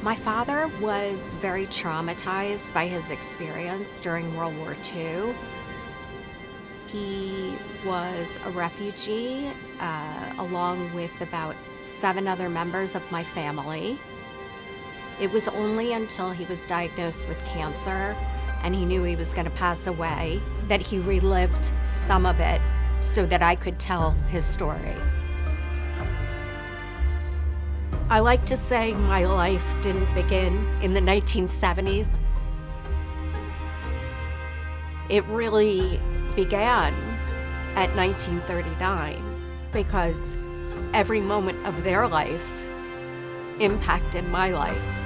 My father was very traumatized by his experience during World War II. He was a refugee along with about 7 other members of my family. It was only until he was diagnosed with cancer and he knew he was going to pass away that he relived some of it so that I could tell his story. I like to say my life didn't begin in the 1970s. It really began at 1939 because every moment of their life impacted my life.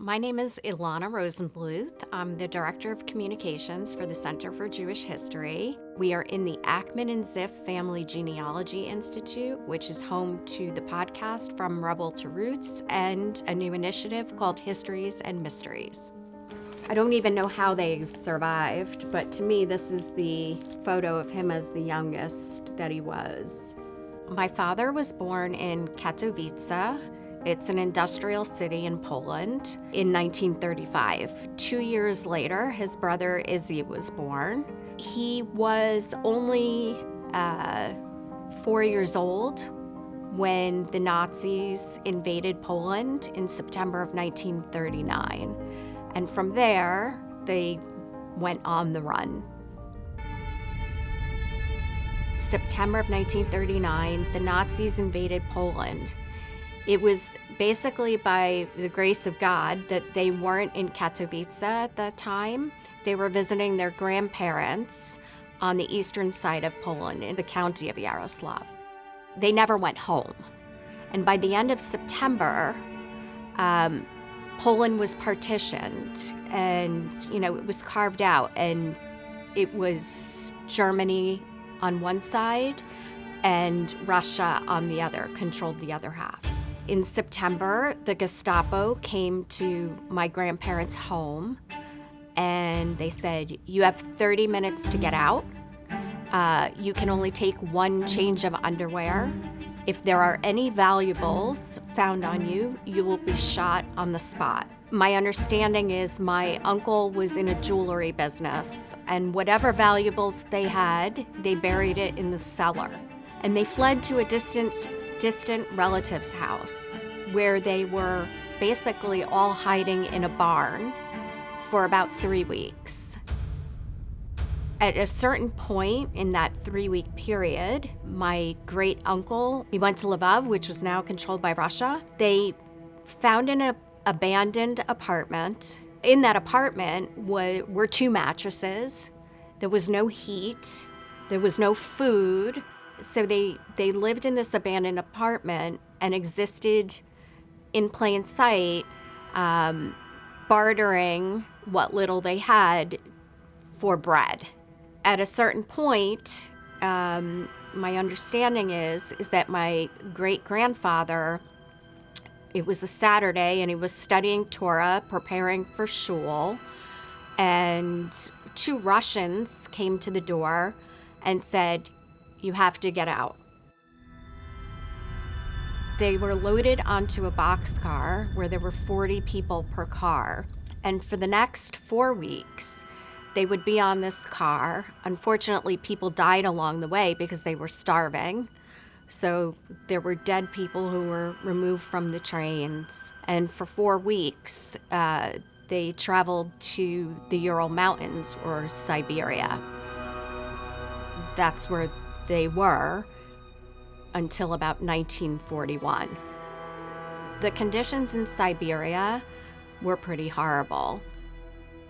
My name is Ilana Rosenbluth. I'm the Director of Communications for the Center for Jewish History. We are in the Ackman and Ziff Family Genealogy Institute, which is home to the podcast From Rebel to Roots and a new initiative called Histories and Mysteries. I don't even know how they survived, but to me, this is the photo of him as the youngest that he was. My father was born in Katowice. It's an industrial city in Poland in 1935. 2 years later, his brother Izzy was born. He was only 4 years old when the Nazis invaded Poland in September of 1939. And from there, they went on the run. September of 1939, the Nazis invaded Poland. It was basically by the grace of God that they weren't in Katowice at that time. They were visiting their grandparents on the eastern side of Poland in the county of Yaroslav. They never went home. And by the end of September, Poland was partitioned and, it was carved out, and it was Germany on one side and Russia on the other, controlled the other half. In September, the Gestapo came to my grandparents' home and they said, you have 30 minutes to get out. You can only take 1 change of underwear. If there are any valuables found on you, you will be shot on the spot. My understanding is my uncle was in a jewelry business, and whatever valuables they had, they buried it in the cellar. And they fled to a distant relative's house where they were basically all hiding in a barn for about 3 weeks. At a certain point in that 3-week period, my great uncle, he went to Lvov, which was now controlled by Russia. They found an abandoned apartment. In that apartment were 2 mattresses. There was no heat. There was no food. So they lived in this abandoned apartment and existed in plain sight, bartering what little they had for bread. At a certain point, my understanding is that my great-grandfather, it was a Saturday, and he was studying Torah, preparing for shul, and 2 Russians came to the door and said, you have to get out. They were loaded onto a boxcar where there were 40 people per car. And for the next 4 weeks, they would be on this car. Unfortunately, people died along the way because they were starving. So there were dead people who were removed from the trains. And for 4 weeks, they traveled to the Ural Mountains or Siberia. That's where they were until about 1941. The conditions in Siberia were pretty horrible.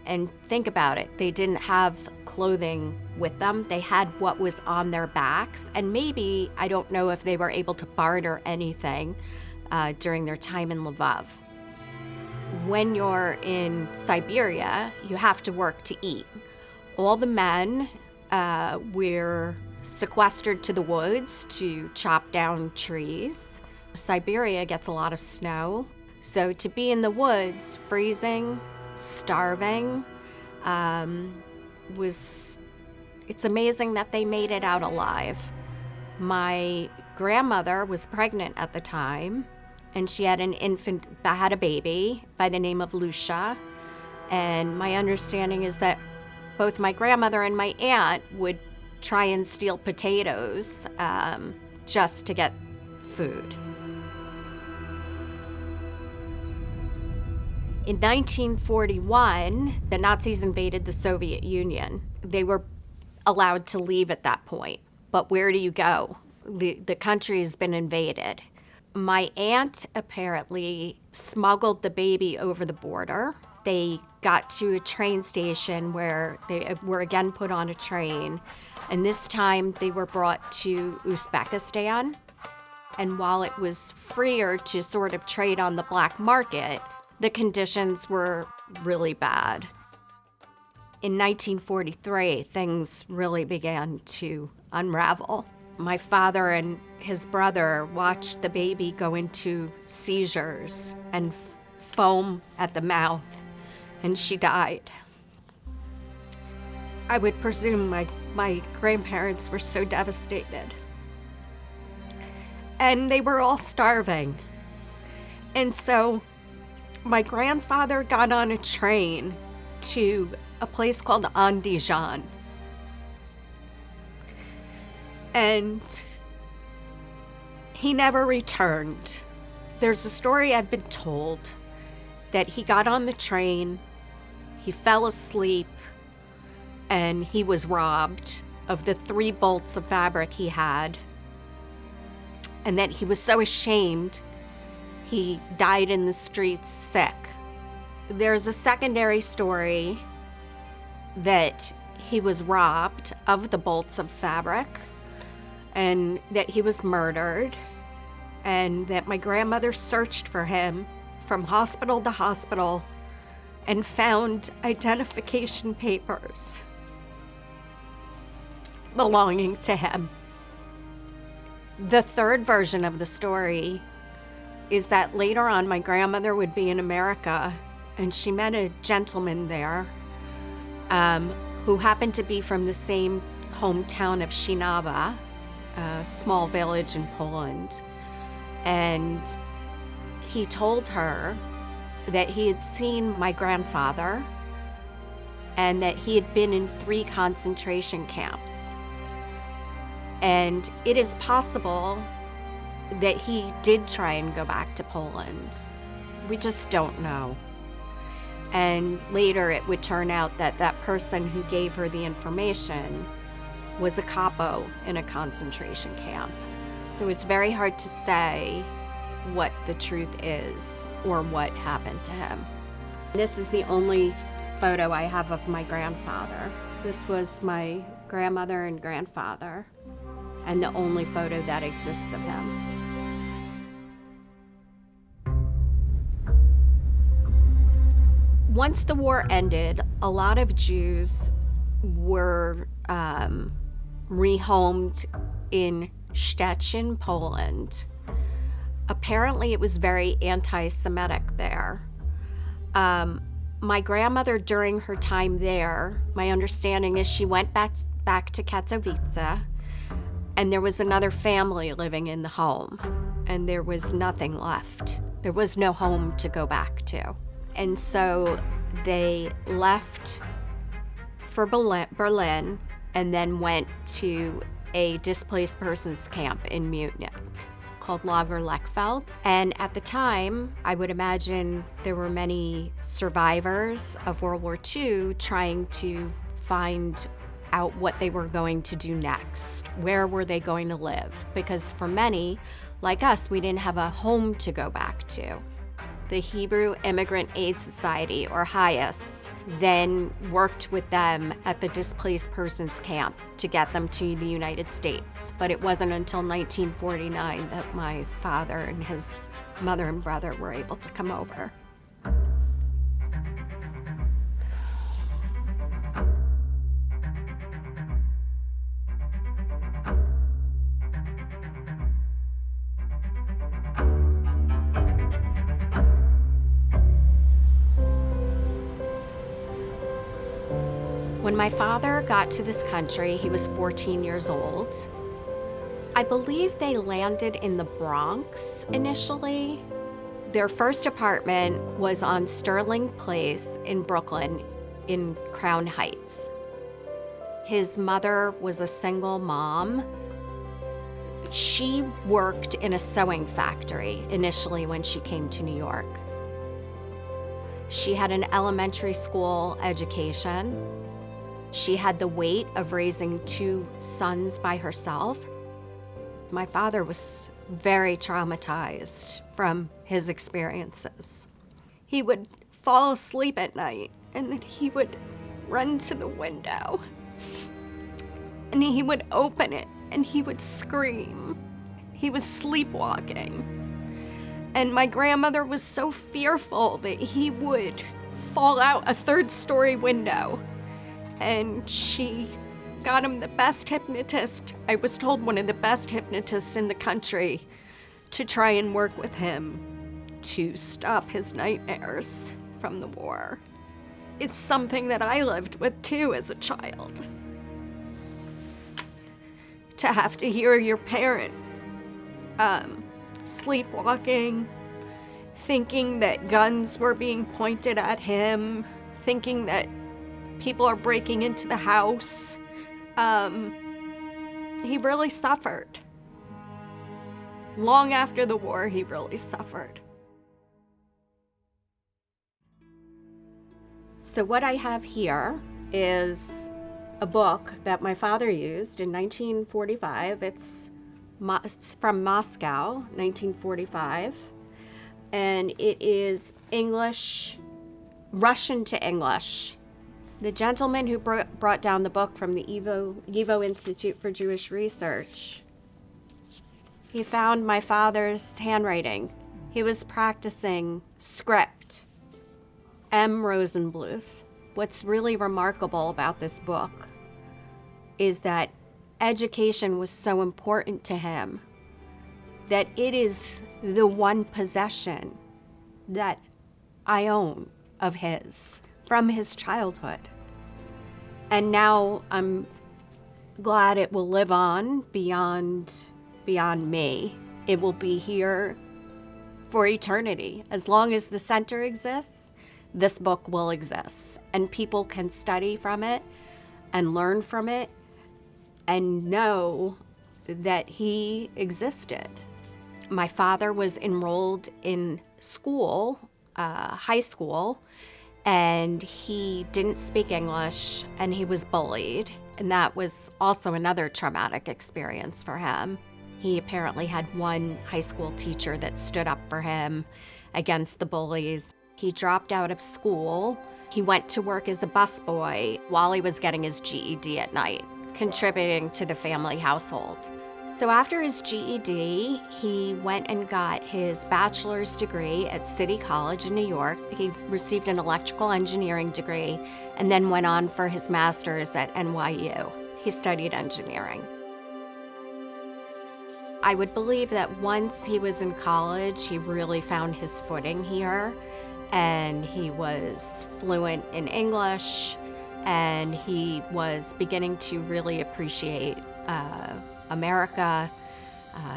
And think about it, they didn't have clothing with them. They had what was on their backs, and maybe, I don't know if they were able to barter anything during their time in Lvov. When you're in Siberia, you have to work to eat. All the men were sequestered to the woods to chop down trees. Siberia gets a lot of snow. So to be in the woods, freezing, starving, it's amazing that they made it out alive. My grandmother was pregnant at the time, and she had had a baby by the name of Lucia. And my understanding is that both my grandmother and my aunt would try and steal potatoes just to get food. In 1941, the Nazis invaded the Soviet Union. They were allowed to leave at that point. But where do you go? The country has been invaded. My aunt apparently smuggled the baby over the border. They got to a train station where they were again put on a train. And this time they were brought to Uzbekistan. And while it was freer to sort of trade on the black market, the conditions were really bad. In 1943, things really began to unravel. My father and his brother watched the baby go into seizures and foam at the mouth, and she died. I would presume my grandparents were so devastated. And they were all starving. And so my grandfather got on a train to a place called Andijan. And he never returned. There's a story I've been told that he got on the train, he fell asleep, and he was robbed of the 3 bolts of fabric he had, and that he was so ashamed he died in the streets sick. There's a secondary story that he was robbed of the bolts of fabric and that he was murdered, and that my grandmother searched for him from hospital to hospital and found identification papers belonging to him. The third version of the story is that later on my grandmother would be in America and she met a gentleman there who happened to be from the same hometown of Shinawa, a small village in Poland. And he told her that he had seen my grandfather and that he had been in 3 concentration camps. And it is possible that he did try and go back to Poland. We just don't know. And later it would turn out that that person who gave her the information was a capo in a concentration camp. So it's very hard to say what the truth is or what happened to him. This is the only photo I have of my grandfather. This was my grandmother and grandfather, and the only photo that exists of him. Once the war ended, a lot of Jews were rehomed in Szczecin, Poland. Apparently it was very anti-Semitic there. My grandmother, during her time there, my understanding is she went back to Katowice, and there was another family living in the home, and there was nothing left. There was no home to go back to. And so they left for Berlin and then went to a displaced persons camp in Munich called Lager Lechfeld. And at the time, I would imagine there were many survivors of World War II trying to find out what they were going to do next. Where were they going to live? Because for many, like us, we didn't have a home to go back to. The Hebrew Immigrant Aid Society, or HIAS, then worked with them at the displaced persons camp to get them to the United States. But it wasn't until 1949 that my father and his mother and brother were able to come over. When my father got to this country, he was 14 years old. I believe they landed in the Bronx initially. Their first apartment was on Sterling Place in Brooklyn in Crown Heights. His mother was a single mom. She worked in a sewing factory initially when she came to New York. She had an elementary school education. She had the weight of raising 2 sons by herself. My father was very traumatized from his experiences. He would fall asleep at night, and then he would run to the window, and he would open it, and he would scream. He was sleepwalking. And my grandmother was so fearful that he would fall out a 3rd-story window. And she got him the best hypnotist, I was told one of the best hypnotists in the country, to try and work with him to stop his nightmares from the war. It's something that I lived with too as a child. To have to hear your parent sleepwalking, thinking that guns were being pointed at him, thinking that people are breaking into the house. He really suffered. Long after the war, he really suffered. So what I have here is a book that my father used in 1945. It's from Moscow, 1945, and it is Russian to English. The gentleman who brought down the book from the YIVO Institute for Jewish Research, he found my father's handwriting. He was practicing script. M. Rosenbluth. What's really remarkable about this book is that education was so important to him that it is the one possession that I own of his from his childhood. And now I'm glad it will live on beyond me. It will be here for eternity. As long as the center exists, this book will exist, and people can study from it and learn from it and know that he existed. My father was enrolled in school, high school, and he didn't speak English, and he was bullied. And that was also another traumatic experience for him. He apparently had one high school teacher that stood up for him against the bullies. He dropped out of school. He went to work as a busboy while he was getting his GED at night, contributing to the family household. So after his GED, he went and got his bachelor's degree at City College in New York. He received an electrical engineering degree and then went on for his master's at NYU. He studied engineering. I would believe that once he was in college, he really found his footing here, and he was fluent in English, and he was beginning to really appreciate America.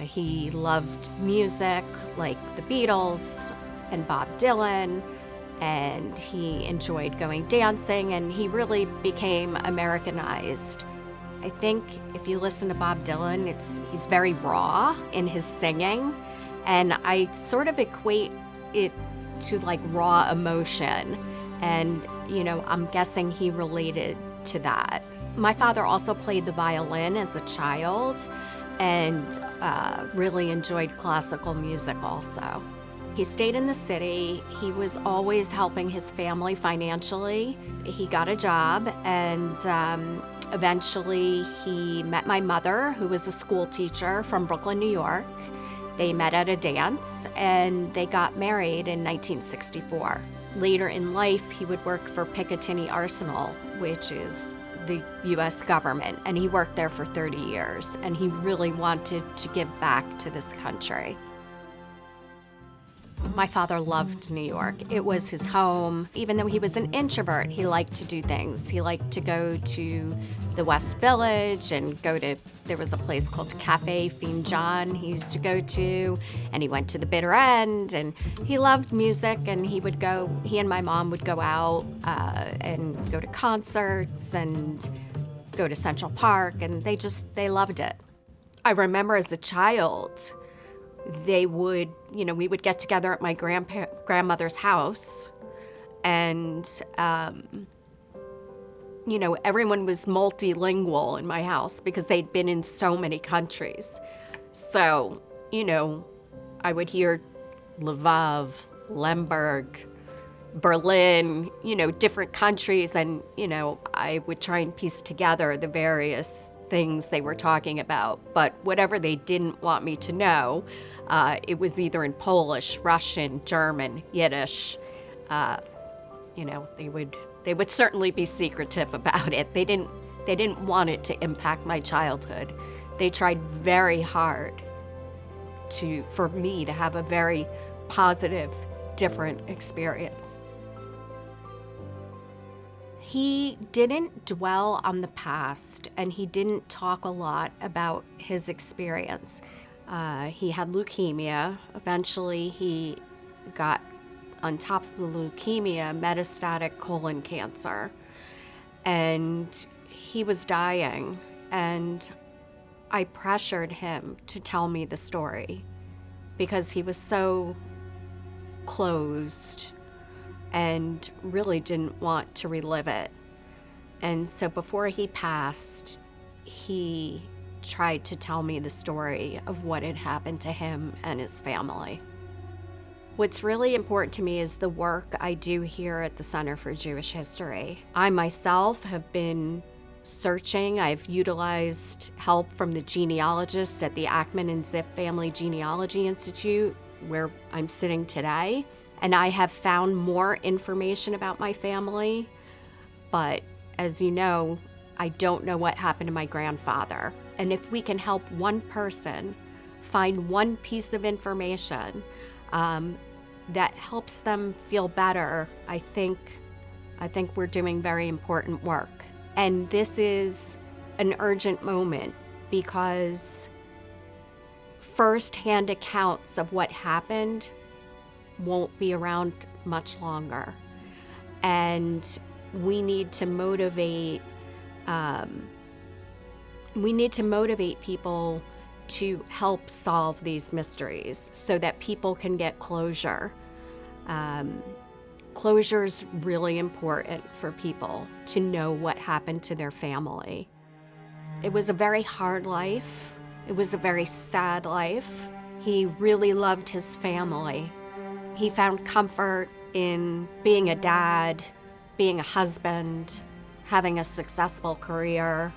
He loved music like the Beatles and Bob Dylan, and he enjoyed going dancing, and he really became Americanized. I think if you listen to Bob Dylan, he's very raw in his singing, and I sort of equate it to like raw emotion, and I'm guessing he related to that. My father also played the violin as a child and really enjoyed classical music also. He stayed in the city. He was always helping his family financially. He got a job, and eventually he met my mother, who was a school teacher from Brooklyn, New York. They met at a dance, and they got married in 1964. Later in life, he would work for Picatinny Arsenal, which is the U.S. government, and he worked there for 30 years, and he really wanted to give back to this country. My father loved New York. It was his home. Even though he was an introvert, he liked to do things. He liked to go to the West Village and there was a place called Cafe Finjan he used to go to, and he went to the Bitter End, and he loved music, and he and my mom would go out and go to concerts and go to Central Park, and they loved it. I remember as a child, we would get together at my grandmother's house, and everyone was multilingual in my house because they'd been in so many countries. So, I would hear Lvov, Lemberg, Berlin, different countries, and, I would try and piece together the various things they were talking about. But whatever they didn't want me to know, it was either in Polish, Russian, German, Yiddish. They would certainly be secretive about it. They didn't want it to impact my childhood. They tried very hard for me to have a very positive, different experience. He didn't dwell on the past, and he didn't talk a lot about his experience. He had leukemia. Eventually, he got, on top of the leukemia, metastatic colon cancer. And he was dying, and I pressured him to tell me the story because he was so closed and really didn't want to relive it. And so before he passed, he tried to tell me the story of what had happened to him and his family. What's really important to me is the work I do here at the Center for Jewish History. I myself have been searching. I've utilized help from the genealogists at the Ackman and Ziff Family Genealogy Institute, where I'm sitting today. And I have found more information about my family, but as you know, I don't know what happened to my grandfather. And if we can help one person find one piece of information that helps them feel better, I think we're doing very important work. And this is an urgent moment because first-hand accounts of what happened won't be around much longer. And we need to motivate people to help solve these mysteries so that people can get closure. Closure is really important for people to know what happened to their family. It was a very hard life. It was a very sad life. He really loved his family. He found comfort in being a dad, being a husband, having a successful career.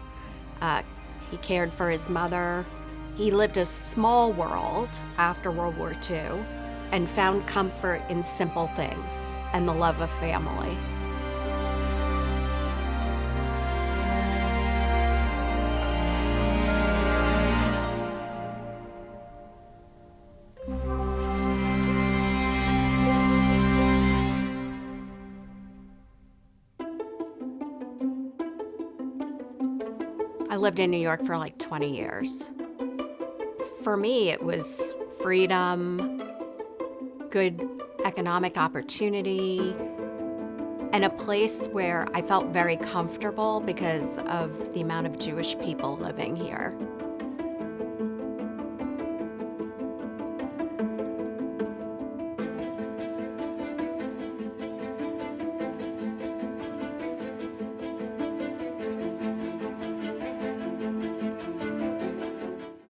He cared for his mother. He lived a small world after World War II and found comfort in simple things and the love of family. I lived in New York for like 20 years. For me, it was freedom, good economic opportunity, and a place where I felt very comfortable because of the amount of Jewish people living here.